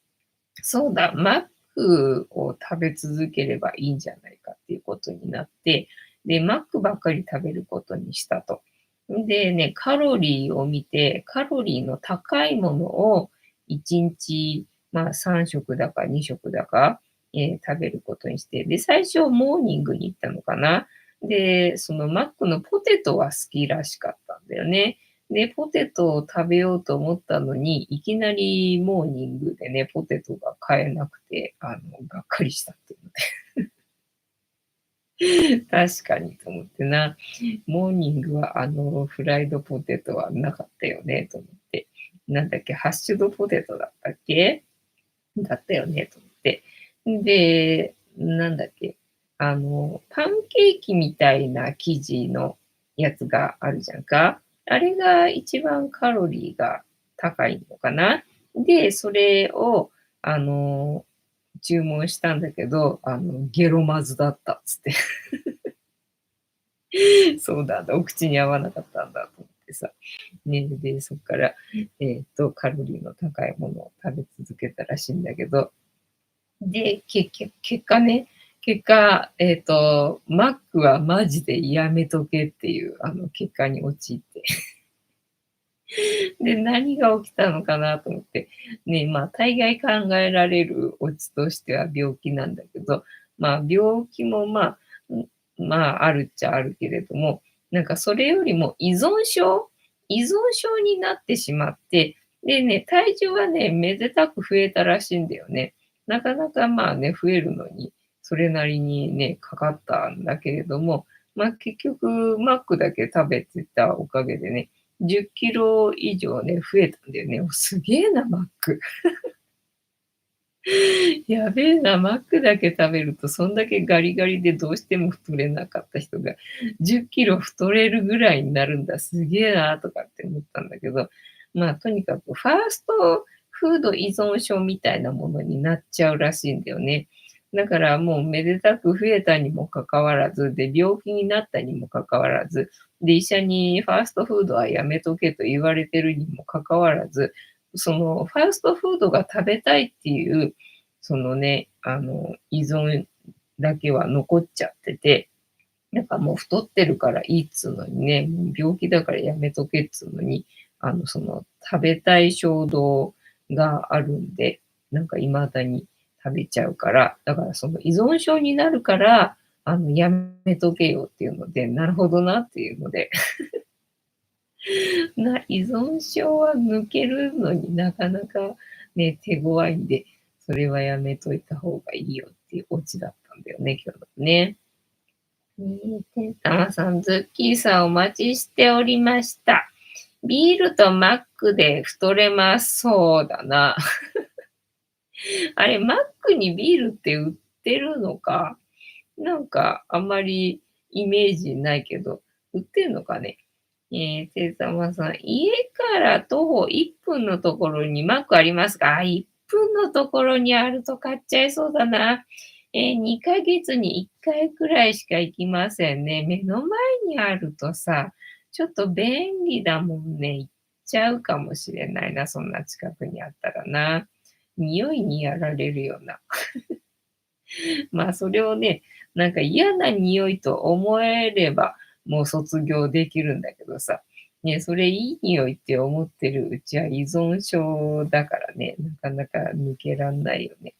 そうだ、マックを食べ続ければいいんじゃないかっていうことになって、で、マックばっかり食べることにしたと。でね、カロリーを見て、カロリーの高いものを1日、まあ3食だか2食だか、食べることにして、で、最初モーニングに行ったのかな。で、そのマックのポテトは好きらしかったんだよね。で、ポテトを食べようと思ったのに、いきなりモーニングでね、ポテトが買えなくて、がっかりしたっていうので。確かにと思ってな。モーニングはフライドポテトはなかったよねと思って。なんだっけ、ハッシュドポテトだったっけだったよねと思って。で、なんだっけ、パンケーキみたいな生地のやつがあるじゃんか。あれが一番カロリーが高いのかな。で、それを、あの、注文したんだけど、ゲロまずだったっつって。そうだ、お口に合わなかったんだと思ってさ。ね、で、そっから、カロリーの高いものを食べ続けたらしいんだけど、で、結果、マックはマジでやめとけっていう、結果に陥って。で、何が起きたのかなと思って。ね、まあ、大概考えられるオチとしては病気なんだけど、まあ、病気も、まあ、あるっちゃあるけれども、なんかそれよりも依存症になってしまって、でね、体重はね、めでたく増えたらしいんだよね。なかなかまあね、増えるのに、それなりにね、かかったんだけれども、まあ結局、マックだけ食べてたおかげでね、10キロ以上ね、増えたんだよね。すげえな、マック。やべえな、マックだけ食べると、そんだけガリガリでどうしても太れなかった人が、10キロ太れるぐらいになるんだ、すげえなとかって思ったんだけど、まあ、とにかくファーストフード依存症みたいなものになっちゃうらしいんだよね。だからもうめでたく増えたにもかかわらず、で、病気になったにもかかわらず、で、医者にファーストフードはやめとけと言われてるにもかかわらず、そのファーストフードが食べたいっていうそのね、依存だけは残っちゃってて、なんかもう太ってるからいいっつうのにね、もう病気だからやめとけっつうのに、食べたい衝動があるんで、なんか未だに食べちゃうから、だからその依存症になるから、やめとけよっていうので、なるほどなっていうので、依存症は抜けるのになかなかね、手強いんで、それはやめといた方がいいよっていうオチだったんだよね、今日のね。てんたまさん、ズッキーさんお待ちしておりました。ビールとマックで太れますそうだな。あれ、マックにビールって売ってるのか？なんかあんまりイメージないけど、売ってんのかね？てんたまさん、家から徒歩1分のところにマックありますか？あ、1分のところにあると買っちゃいそうだな。2ヶ月に1回くらいしか行きませんね。目の前にあるとさ、ちょっと便利だもんね。行っちゃうかもしれないな、そんな近くにあったらな。匂いにやられるよな。まあ、それをね、なんか嫌な匂いと思えれば、もう卒業できるんだけどさ、ね、それいい匂いって思ってるうちは依存症だからね、なかなか抜けらんないよね。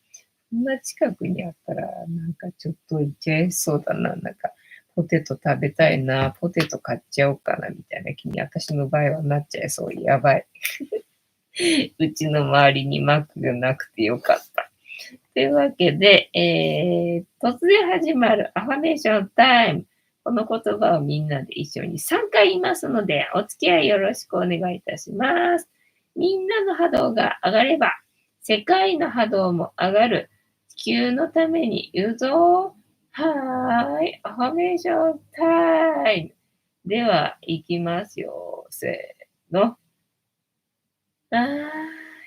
こんな近くにあったら、なんかちょっと行っちゃいそうだな。なんか、ポテト食べたいな、ポテト買っちゃおうかな、みたいな気に私の場合はなっちゃいそう。やばい。うちの周りにマックがなくてよかった。というわけで、突然始まるアファメーションタイム。この言葉をみんなで一緒に3回言いますので、お付き合いよろしくお願いいたします。みんなの波動が上がれば、世界の波動も上がる。地球のために言うぞ。はーい。アファメーションタイム。では、いきますよ。せーの。あ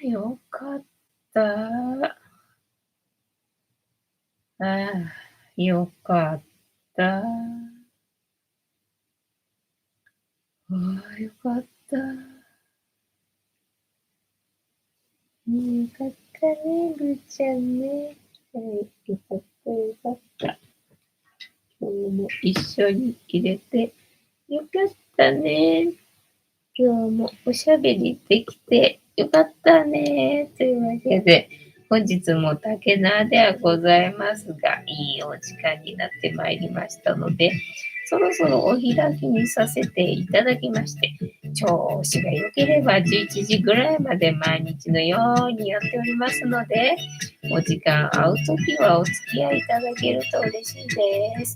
ー、よかった。ああ、よかった。ああ、よかった。よかったね、ぐーちゃんね。はい、よかった、よかった。今日も一緒に入れて、よかったね。今日もおしゃべりできて、よかったね。というわけで、本日も竹縄ではございますが、いいお時間になってまいりましたので、そろそろお開きにさせていただきまして、調子が良ければ11時ぐらいまで毎日のようにやっておりますので、お時間合うときはお付き合いいただけると嬉しいです。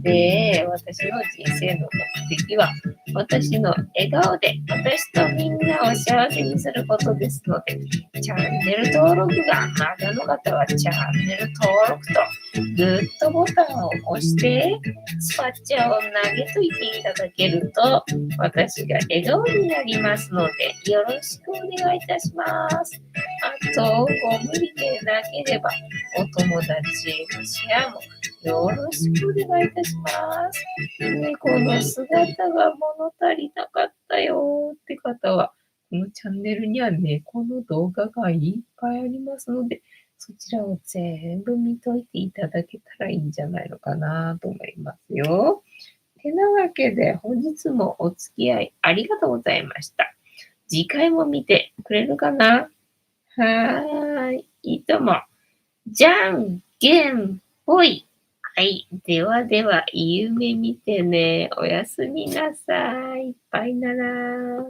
で、私の人生の目的は、私の笑顔で私とみんなを幸せにすることですので、チャンネル登録がまだの方はチャンネル登録とグッドボタンを押して、スパッチャーを投げといていただけると、私が笑顔になりますので、よろしくお願いいたします。あと、ご無理でなければ、お友達へのシェアもよろしくお願いいたします。猫の姿が物足りなかったよって方は、このチャンネルには猫の動画がいっぱいありますので、そちらを全部見といていただけたらいいんじゃないのかなと思いますよ。てなわけで、本日もお付き合いありがとうございました。次回も見てくれるかな？はーい。いいとも。じゃんけんぽい。はい。ではでは、いい夢見てね。おやすみなさい。バイなら。